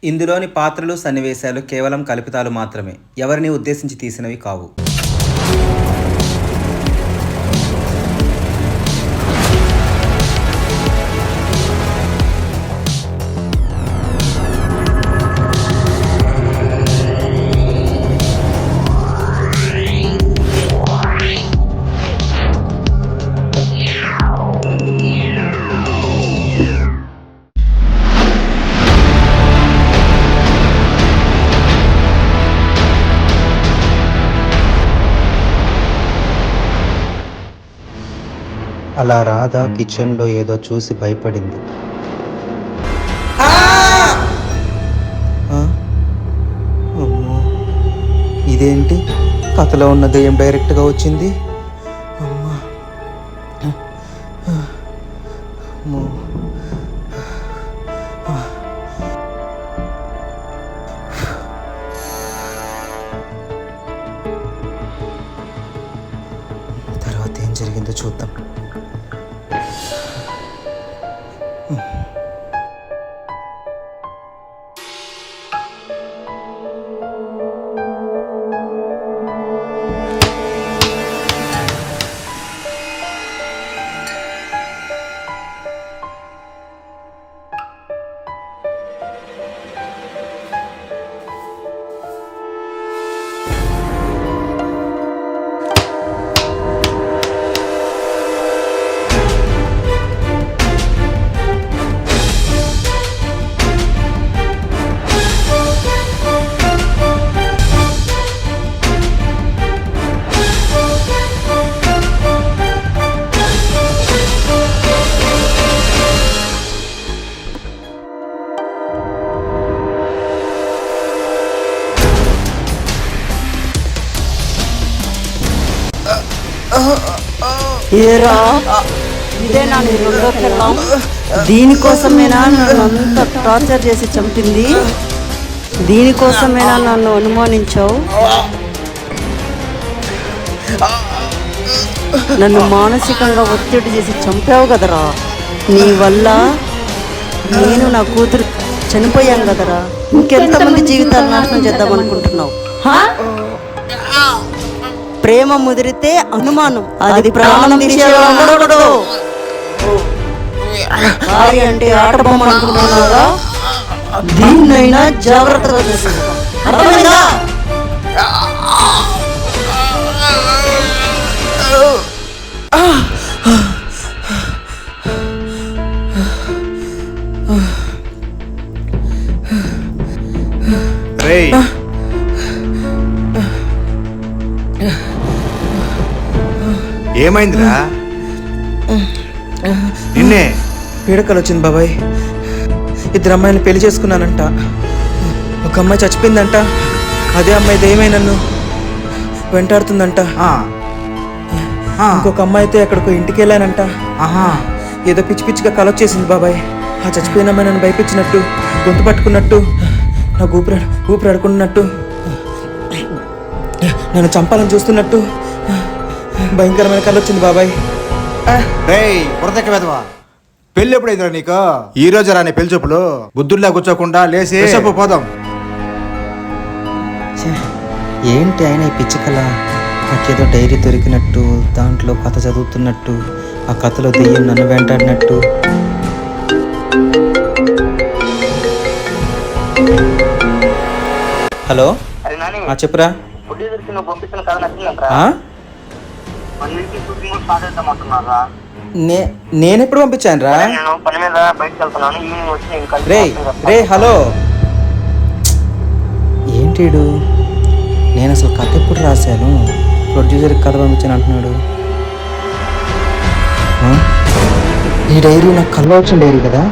ఇందులోని పాత్రలు సన్నివేశాలు కేవలం కల్పితాలు మాత్రమే, ఎవరిని ఉద్దేశించి తీసినవి కావు. అలా రాధ కిచెన్లో ఏదో చూసి భయపడింది. అమ్మో, ఇదేంటి కథలో ఉన్న దెయ్యం డైరెక్ట్గా వచ్చింది. అమ్మా, అమ్మో. తర్వాత ఏం జరిగిందో చూద్దాం. ఏరా, ఇదేనా నీ రెండో పిల్లం? దీనికోసమేనా నన్ను అంత టార్చర్ చేసి చంపింది? దీనికోసమేనా నన్ను అనుమానించావు? నన్ను మానసికంగా ఒత్తిడి చేసి చంపావు కదరా. నీ వల్ల నేను నా కూతురు చనిపోయాను కదరా. ఇంకెంతమంది జీవితాలు నాశనం చేద్దాం అనుకుంటున్నావు? ప్రేమ ముదిరితే అనుమానం, అది ప్రాణం తీసేవాడు. భార్య అంటే ఆట బొమ్మ అనుకుంటున్నారా? దీన్నైనా జాగ్రత్తగా చూసుకో, అర్థమైందా? ఏమైందిరా? నిన్నే పీడకలు వచ్చింది బాబాయ్. 2 అమ్మాయిని పెళ్లి చేసుకున్నానంట. ఒక అమ్మాయి చచ్చిపోయిందంట. అదే అమ్మాయి దయ్యమై నన్ను వెంటాడుతుందంట. ఇంకొక అమ్మాయి అయితే ఎక్కడికో ఇంటికి వెళ్ళానంట. ఏదో పిచ్చి పిచ్చిగా కల వచ్చేసింది బాబాయ్. ఆ చచ్చిపోయిన అమ్మాయి నన్ను భయపించినట్టు, గొంతు పట్టుకున్నట్టు, నా ఊపిరి అడుకున్నట్టు, నన్ను చంపాలని చూస్తున్నట్టు భయంకరమైన కళ వచ్చింది బాబాయ్. పెళ్ళి ఎప్పుడైందిరా నీకు? ఈ రోజు రాని పెళ్లి చూపులు. బుద్ధుల్లా కూర్చోకుండా లేసి పోదాం. ఏంటి అయినా ఈ పిచ్చి కళ? నాకేదో డైరీ దొరికినట్టు, దాంట్లో కథ చదువుతున్నట్టు, ఆ కథలో దెయ్యం నన్ను వెంటాడినట్టు. హలో, చెప్పురా. నేనెప్పుడు పంపించాను రా? రే హలో, ఏంటిడు? నేను అసలు కథ ఎప్పుడు రాశాను? ప్రొడ్యూసర్కి కథ పంపించాను అంటున్నాడు. ఈ డైరీ నాకు కళ్ళ వచ్చిన డైరీ కదా.